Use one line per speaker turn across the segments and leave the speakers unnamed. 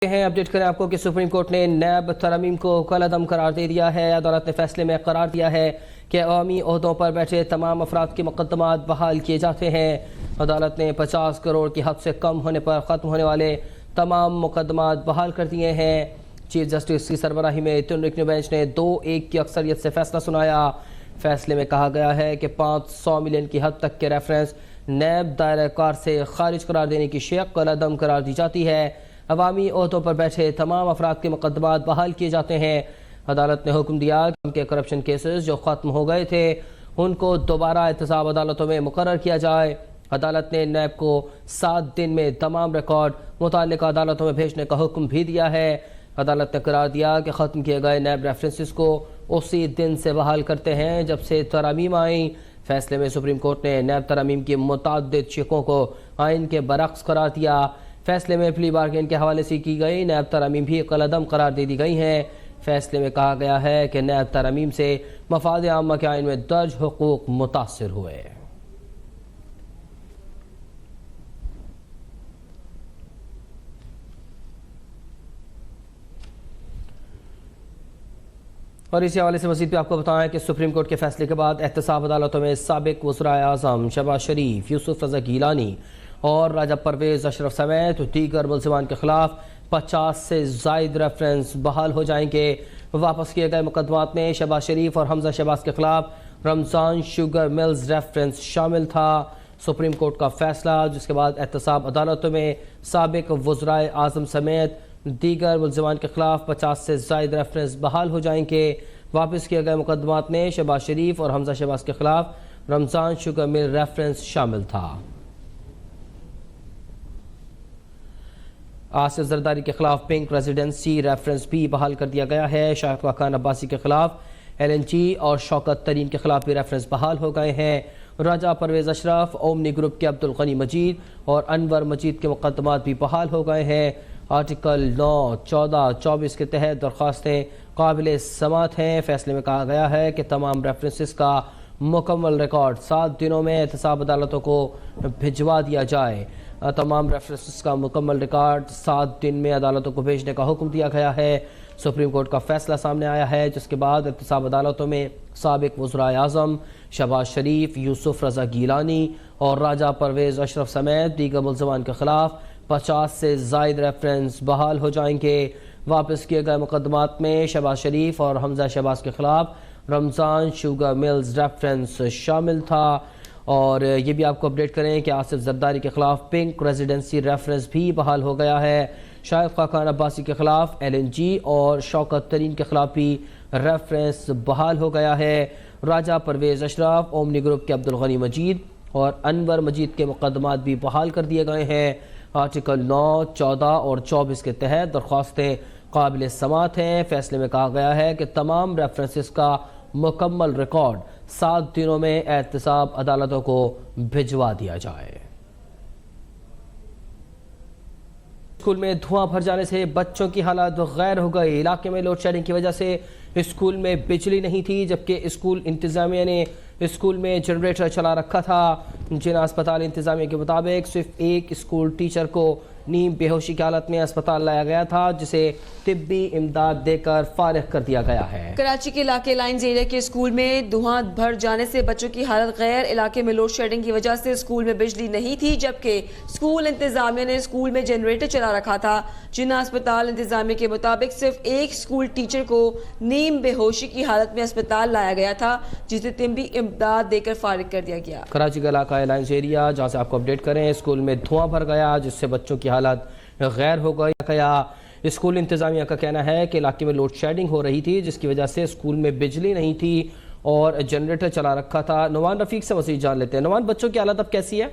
Update کریں آپ کو کہ سپریم کورٹ نے نیب ترامیم کو کالعدم قرار دے دیا ہے۔ عدالت نے فیصلے میں قرار دیا ہے کہ عوامی عہدوں پر بیٹھے تمام افراد کے مقدمات بحال کیے جاتے ہیں۔ عدالت نے 50 کروڑ کی حد سے کم ہونے پر ختم ہونے والے تمام مقدمات بحال کر دیے ہیں۔ چیف جسٹس کی سربراہی میں 3 رکنی بینچ نے 2-1 کی اکثریت سے فیصلہ سنایا۔ فیصلے میں کہا گیا ہے کہ 500 ملین کی حد تک کے ریفرنس نیب دائرہ کار سے خارج قرار دینے کی شیء کالعدم قرار دی جاتی ہے۔ عوامی عہدوں پر بیٹھے تمام افراد کے مقدمات بحال کیے جاتے ہیں۔ عدالت نے حکم دیا کہ ان کے کرپشن کیسز جو ختم ہو گئے تھے ان کو دوبارہ احتساب عدالتوں میں مقرر کیا جائے۔ عدالت نے نیب کو 7 دن میں تمام ریکارڈ متعلقہ عدالتوں میں بھیجنے کا حکم بھی دیا ہے۔ عدالت نے قرار دیا کہ ختم کیے گئے نیب ریفرنسز کو اسی دن سے بحال کرتے ہیں جب سے ترامیم آئیں۔ فیصلے میں سپریم کورٹ نے نیب ترامیم کی متعدد شقوں کو آئین کے برعکس قرار دیا۔ فیصلے میں پلی بارگین کے حوالے سے کی گئی نیب ترامیم بھی کالعدم قرار دے دی گئی ہیں۔ فیصلے میں کہا گیا ہے کہ نیب ترامیم سے مفاد عامہ کے آئین میں درج حقوق متاثر ہوئے۔ اور اسی حوالے سے مزید بھی آپ کو بتائیں کہ سپریم کورٹ کے فیصلے کے بعد احتساب عدالتوں میں سابق وزرائے اعظم شہباز شریف، یوسف رضا گیلانی اور راجہ پرویز اشرف سمیت دیگر ملزمان کے خلاف 50 سے زائد ریفرنس بحال ہو جائیں گے۔ واپس کیے گئے مقدمات میں شہباز شریف اور حمزہ شہباز کے خلاف رمضان شوگر ملز ریفرنس شامل تھا۔ سپریم کورٹ کا فیصلہ جس کے بعد احتساب عدالتوں میں سابق وزرائے اعظم سمیت دیگر ملزمان کے خلاف 50 سے زائد ریفرنس بحال ہو جائیں گے۔ واپس کیے گئے مقدمات میں شہباز شریف اور حمزہ شہباز کے خلاف رمضان شوگر مل ریفرنس شامل تھا۔ آصف زرداری کے خلاف پنک ریزیڈنسی ریفرنس بھی بحال کر دیا گیا ہے۔ شاہد خاقان عباسی کے خلاف LNG اور شوکت ترین کے خلاف بھی ریفرنس بحال ہو گئے ہیں۔ راجہ پرویز اشرف، اومنی گروپ کے عبدالغنی مجید اور انور مجید کے مقدمات بھی بحال ہو گئے ہیں۔ آرٹیکل 9، 14، 24 کے تحت درخواستیں قابل سماعت ہیں۔ فیصلے میں کہا گیا ہے کہ تمام ریفرنسز کا مکمل ریکارڈ 7 دنوں میں احتساب عدالتوں کو بھجوا دیا جائے۔ تمام ریفرنسز کا مکمل ریکارڈ 7 دن میں عدالتوں کو بھیجنے کا حکم دیا گیا ہے۔ سپریم کورٹ کا فیصلہ سامنے آیا ہے جس کے بعد احتساب عدالتوں میں سابق وزرائے اعظم شہباز شریف، یوسف رضا گیلانی اور راجہ پرویز اشرف سمیت دیگر ملزمان کے خلاف 50 سے زائد ریفرنس بحال ہو جائیں گے۔ واپس کیے گئے مقدمات میں شہباز شریف اور حمزہ شہباز کے خلاف رمضان شوگر ملز ریفرنس شامل تھا۔ اور یہ بھی آپ کو اپڈیٹ کریں کہ آصف زرداری کے خلاف پنک ریزیڈنسی ریفرنس بھی بحال ہو گیا ہے۔ شاہد خاقان عباسی کے خلاف LNG اور شوکت ترین کے خلاف بھی ریفرنس بحال ہو گیا ہے۔ راجہ پرویز اشرف، اومنی گروپ کے عبدالغنی مجید اور انور مجید کے مقدمات بھی بحال کر دیے گئے ہیں۔ آرٹیکل 9، 14 اور 24 کے تحت درخواستیں قابل سماعت ہیں۔ فیصلے میں کہا گیا ہے کہ تمام ریفرنسز کا مکمل ریکارڈ 7 دنوں میں احتساب عدالتوں کو بھجوا دیا جائے۔ اسکول میں دھواں بھر جانے سے بچوں کی حالت غیر ہو گئی۔ علاقے میں لوڈ شیڈنگ کی وجہ سے اسکول میں بجلی نہیں تھی جبکہ اسکول انتظامیہ نے اسکول میں جنریٹر چلا رکھا تھا۔ جنا اسپتال انتظامیہ کے مطابق صرف ایک اسکول ٹیچر کو نیم بے ہوشی کی حالت میں اسپتال لایا گیا تھا جسے طبی امداد دے کر فارغ کر دیا گیا ہے۔
کراچی کے علاقے لائنز ایریا کے اسکول میں دھواں بھر جانے سے بچوں کی حالت غیر۔ علاقے میں لوڈ شیڈنگ کی وجہ سے اسکول میں بجلی نہیں تھی جبکہ اسکول انتظامیہ نے اسکول میں جنریٹر چلا رکھا تھا۔ جنا اسپتال انتظامیہ کے مطابق صرف ایک اسکول ٹیچر کو نیم بے ہوشی کی حالت میں اسپتال لایا گیا تھا جسے طبی امداد دے کر فارغ کر دیا گیا۔
کراچی کا علاقہ لائنز ایریا جہاں سے آپ کو اپڈیٹ کریں، اسکول میں دھواں بھر گیا جس سے بچوں کی حالت غیر ہو گیا۔ اسکول انتظامیہ کا کہنا ہے کہ علاقے میں لوڈ شیڈنگ ہو رہی تھی جس کی وجہ سے اسکول میں بجلی نہیں تھی اور جنریٹر چلا رکھا تھا۔ نعمان رفیق سے مزید جان لیتے ہیں۔ نعمان، بچوں کی حالت اب کیسی ہے؟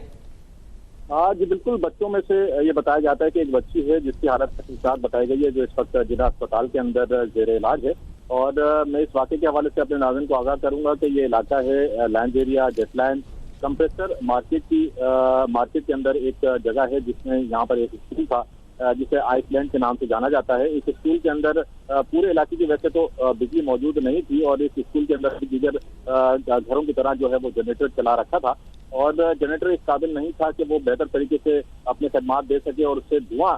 جی بالکل، بچوں میں سے یہ بتایا جاتا ہے کہ ایک بچی ہے جس کی حالت خطرناک بتائی گئی ہے جو اس وقت جنا اسپتال کے اندر زیر علاج ہے۔ اور میں اس واقعے کے حوالے سے اپنے ناظرین کو آگاہ کروں گا کہ یہ علاقہ ہے lines area jet line compressor market کے اندر ایک جگہ ہے جس میں یہاں پر ایک اسکول تھا جسے آئس لینڈ کے نام سے جانا جاتا ہے۔ اس اسکول کے اندر پورے علاقے کی ویسے تو بجلی موجود نہیں تھی اور اس اسکول کے اندر دیگر گھروں کی طرح جو ہے وہ جنریٹر چلا رکھا تھا اور جنریٹر اس قابل نہیں تھا کہ وہ بہتر طریقے سے اپنے خدمات دے سکے اور اس سے دھواں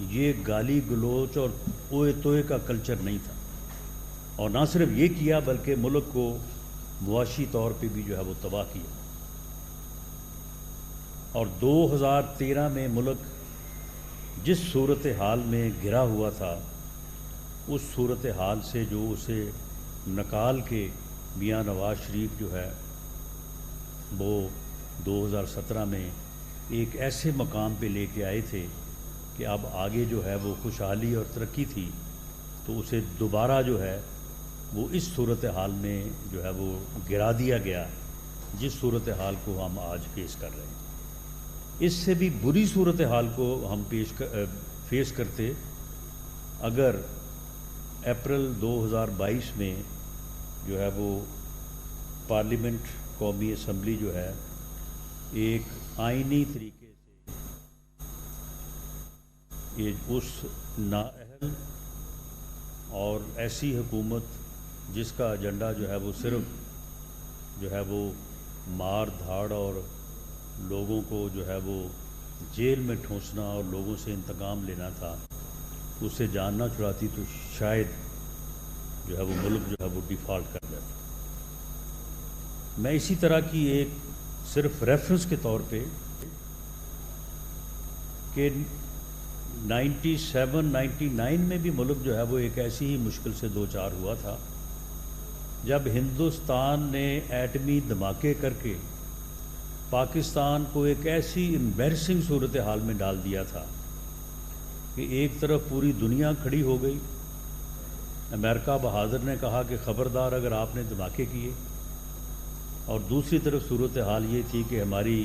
یہ گالی گلوچ اور اوئے توئے کا کلچر نہیں تھا، اور نہ صرف یہ کیا بلکہ ملک کو معاشی طور پہ بھی جو ہے وہ تباہ کیا۔ اور 2013 میں ملک جس صورتحال میں گھرا ہوا تھا، اس صورتحال سے جو اسے نکال کے میاں نواز شریف جو ہے وہ 2017 میں ایک ایسے مقام پہ لے کے آئے تھے کہ اب آگے جو ہے وہ خوشحالی اور ترقی تھی، تو اسے دوبارہ جو ہے وہ اس صورتحال میں جو ہے وہ گرا دیا گیا جس صورتحال کو ہم آج فیس کر رہے ہیں۔ اس سے بھی بری صورتحال کو ہم فیس کرتے اگر اپریل 2022 میں جو ہے وہ پارلیمنٹ قومی اسمبلی جو ہے ایک آئینی طریقے سے اس نااہل اور ایسی حکومت جس کا ایجنڈا جو ہے وہ صرف جو ہے وہ مار دھاڑ اور لوگوں کو جو ہے وہ جیل میں ٹھونسنا اور لوگوں سے انتقام لینا تھا، اسے جان نہ چھڑاتی تو شاید جو ہے وہ ملک جو ہے وہ ڈیفالٹ کر جاتا۔ میں اسی طرح کی ایک صرف ریفرنس کے طور پہ کہ 97-99 میں بھی ملک جو ہے وہ ایک ایسی ہی مشکل سے دوچار ہوا تھا جب ہندوستان نے ایٹمی دھماکے کر کے پاکستان کو ایک ایسی امبیرسنگ صورتحال میں ڈال دیا تھا کہ ایک طرف پوری دنیا کھڑی ہو گئی، امریکہ بہادر نے کہا کہ خبردار اگر آپ نے دھماکے کیے، اور دوسری طرف صورتحال یہ تھی کہ ہماری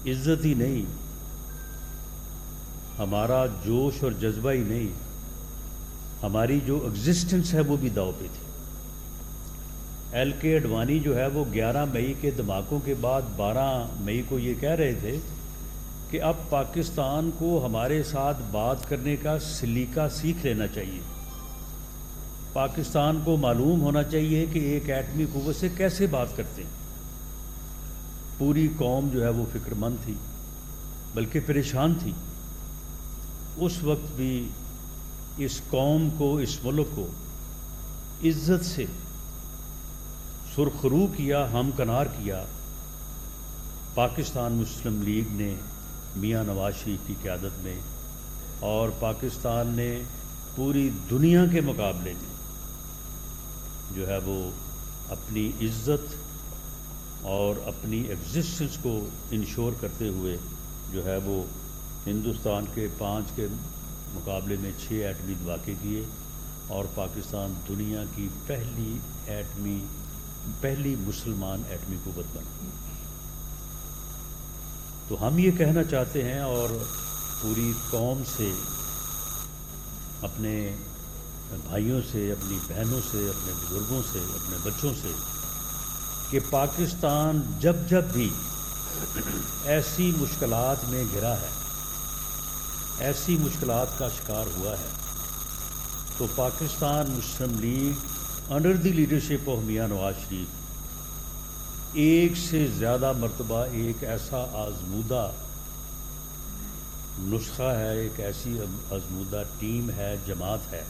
عزت ہی نہیں، ہمارا جوش اور جذبہ ہی نہیں، ہماری جو ایگزسٹنس ہے وہ بھی داؤ پہ تھی۔ ایل کے اڈوانی جو ہے وہ 11 مئی کے دھماکوں کے بعد 12 مئی کو یہ کہہ رہے تھے کہ اب پاکستان کو ہمارے ساتھ بات کرنے کا سلیقہ سیکھ لینا چاہیے، پاکستان کو معلوم ہونا چاہیے کہ ایک ایٹمی قوت سے کیسے بات کرتے ہیں۔ پوری قوم جو ہے وہ فکر مند تھی، بلکہ پریشان تھی۔ اس وقت بھی اس قوم کو، اس ملک کو عزت سے سرخرو کیا، ہمکنار کیا پاکستان مسلم لیگ نے میاں نواز شریف کی قیادت میں، اور پاکستان نے پوری دنیا کے مقابلے میں جو ہے وہ اپنی عزت اور اپنی ایگزسٹنس کو انشور کرتے ہوئے جو ہے وہ ہندوستان کے 5 کے مقابلے میں 6 ایٹمی دھماکے کیے، اور پاکستان دنیا کی پہلی مسلمان ایٹمی قوت بن۔ تو ہم یہ کہنا چاہتے ہیں اور پوری قوم سے، اپنے بھائیوں سے، اپنی بہنوں سے، اپنے بزرگوں سے، اپنے بچوں سے، کہ پاکستان جب بھی ایسی مشکلات میں گھرا ہے، ایسی مشکلات کا شکار ہوا ہے، تو Pakistan Muslim League under the leadership of Mian Nawaz شریف ایک سے زیادہ مرتبہ ایک ایسا آزمودہ نسخہ ہے، ایک ایسی آزمودہ ٹیم ہے، جماعت ہے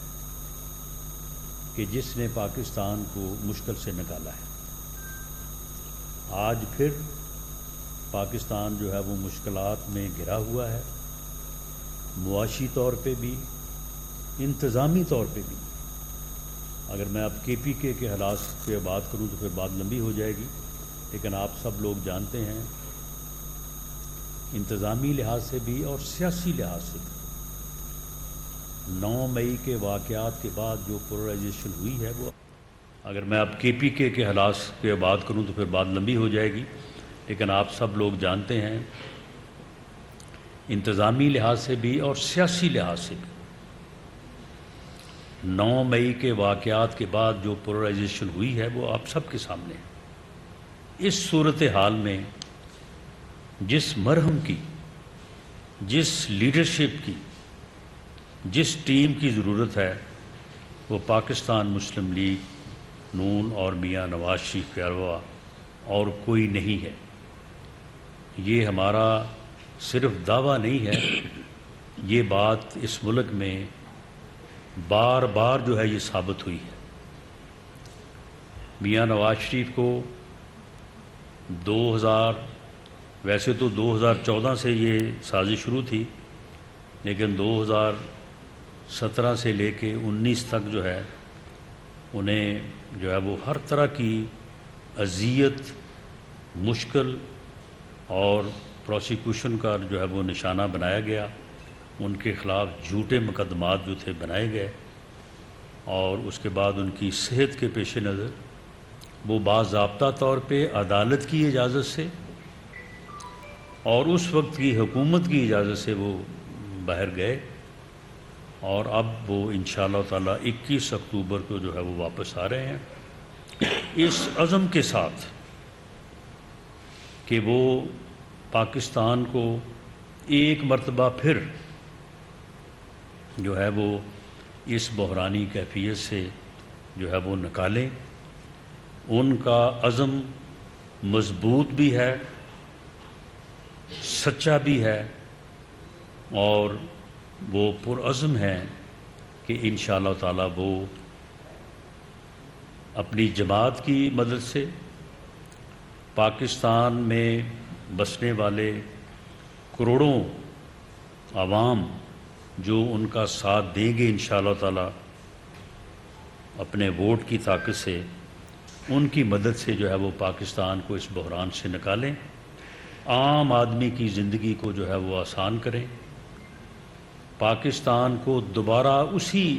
کہ جس نے پاکستان کو مشکل سے نکالا ہے۔ آج پھر پاکستان جو ہے وہ مشکلات میں گھرا ہوا ہے، معاشی طور پہ بھی، انتظامی طور پہ بھی۔ اگر میں اب کے پی کے حالات پہ بات کروں تو پھر بات لمبی ہو جائے گی، لیکن آپ سب لوگ جانتے ہیں انتظامی لحاظ سے بھی اور سیاسی لحاظ سے بھی 9 مئی کے واقعات کے بعد جو پولرائزیشن ہوئی ہے وہ، اگر میں اب کے پی کے حالات پہ بات کروں تو پھر بات لمبی ہو جائے گی، لیکن آپ سب لوگ جانتے ہیں انتظامی لحاظ سے بھی اور سیاسی لحاظ سے بھی 9 مئی کے واقعات کے بعد جو پولرائزیشن ہوئی ہے وہ آپ سب کے سامنے ہے۔ اس صورتحال میں جس مرہم کی، جس لیڈرشپ کی، جس ٹیم کی ضرورت ہے وہ پاکستان مسلم لیگ، نون اور میاں نواز شریف کے علاوہ اور کوئی نہیں ہے۔ یہ ہمارا صرف دعویٰ نہیں ہے یہ بات اس ملک میں بار بار جو ہے یہ ثابت ہوئی ہے. میاں نواز شریف کو 2014 سے یہ سازش شروع تھی، لیکن 2017 سے لے کے 19 تک جو ہے انہیں جو ہے وہ ہر طرح کی اذیت، مشکل اور پروسیکیوشن کا جو ہے وہ نشانہ بنایا گیا. ان کے خلاف جھوٹے مقدمات جو تھے بنائے گئے، اور اس کے بعد ان کی صحت کے پیش نظر وہ باضابطہ طور پہ عدالت کی اجازت سے اور اس وقت کی حکومت کی اجازت سے وہ باہر گئے، اور اب وہ انشاءاللہ تعالیٰ 21 اکتوبر کو جو ہے وہ واپس آ رہے ہیں اس عزم کے ساتھ کہ وہ پاکستان کو ایک مرتبہ پھر جو ہے وہ اس بحرانی کیفیت سے جو ہے وہ نکالیں. ان کا عزم مضبوط بھی ہے، سچا بھی ہے، اور وہ پرعزم ہے کہ انشاءاللہ تعالیٰ وہ اپنی جماعت کی مدد سے پاکستان میں بسنے والے کروڑوں عوام جو ان کا ساتھ دیں گے انشاءاللہ تعالیٰ اپنے ووٹ کی طاقت سے، ان کی مدد سے جو ہے وہ پاکستان کو اس بحران سے نکالیں، عام آدمی کی زندگی کو جو ہے وہ آسان کریں، پاکستان کو دوبارہ اسی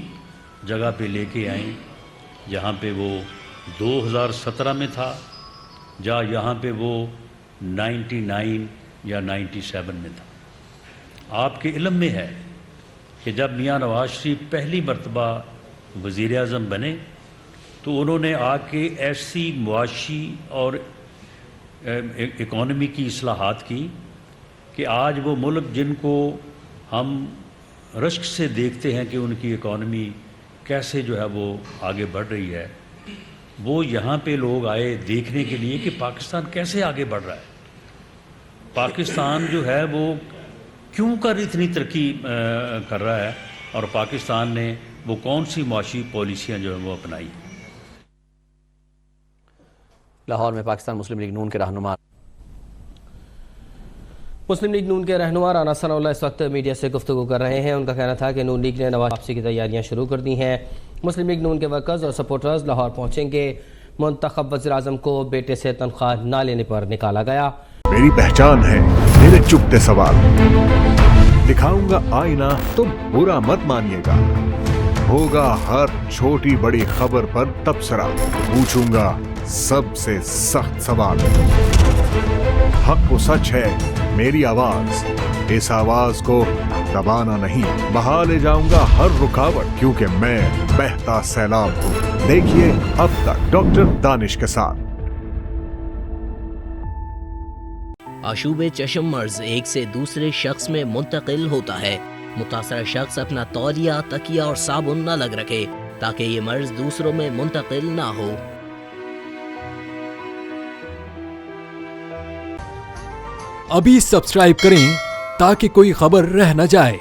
جگہ پہ لے کے آئیں جہاں پہ وہ 2017 میں تھا، یا یہاں پہ وہ 99 یا 97 میں تھا. آپ کے علم میں ہے کہ جب میاں نواز شریف پہلی مرتبہ وزیر اعظم بنے تو انہوں نے آ کے ایسی معاشی اور اکانومی کی اصلاحات کی کہ آج وہ ملک جن کو ہم رشک سے دیکھتے ہیں کہ ان کی اکانومی کیسے جو ہے وہ آگے بڑھ رہی ہے، وہ یہاں پہ لوگ آئے دیکھنے کے لیے کہ پاکستان کیسے آگے بڑھ رہا ہے، پاکستان جو ہے وہ کیوں کر اتنی ترقی کر رہا ہے، اور پاکستان نے وہ کون سی معاشی پالیسیاں جو ہیں وہ اپنائی.
لاہور میں پاکستان مسلم لیگ نون کے رہنما رانا ثناء اللہ اس وقت میڈیا سے گفتگو کر رہے ہیں. ان کا کہنا تھا کہ نون لیگ نے نواز واپسی کی تیاریاں شروع کر دی ہیں. مسلم لیگ نون کے ورکرز اور سپورٹرز لاہور پہنچیں گے. منتخب وزیر اعظم کو بیٹے سے تنخواہ نہ لینے پر نکالا گیا.
میری پہچان ہے میرے چپتے سوال، دکھاؤں گا آئینہ تو برا مت مانیے گا، ہوگا ہر چھوٹی بڑی خبر پر تبصرہ، پوچھوں گا سب سے سخت سوال. حق و سچ ہے میری آواز، اس آواز کو دبانا نہیں، بہا لے جاؤں گا ہر رکاوٹ، کیونکہ میں بہتا سیلاب ہوں. دیکھیے اب تک ڈاکٹر دانش کے ساتھ.
آشوب چشم مرض ایک سے دوسرے شخص میں منتقل ہوتا ہے. متاثرہ شخص اپنا تولیہ، تکیہ اور صابن نہ لگ رکھے تاکہ یہ مرض دوسروں میں منتقل نہ ہو.
ابھی سبسکرائب کریں تاکہ کوئی خبر رہ نہ جائے.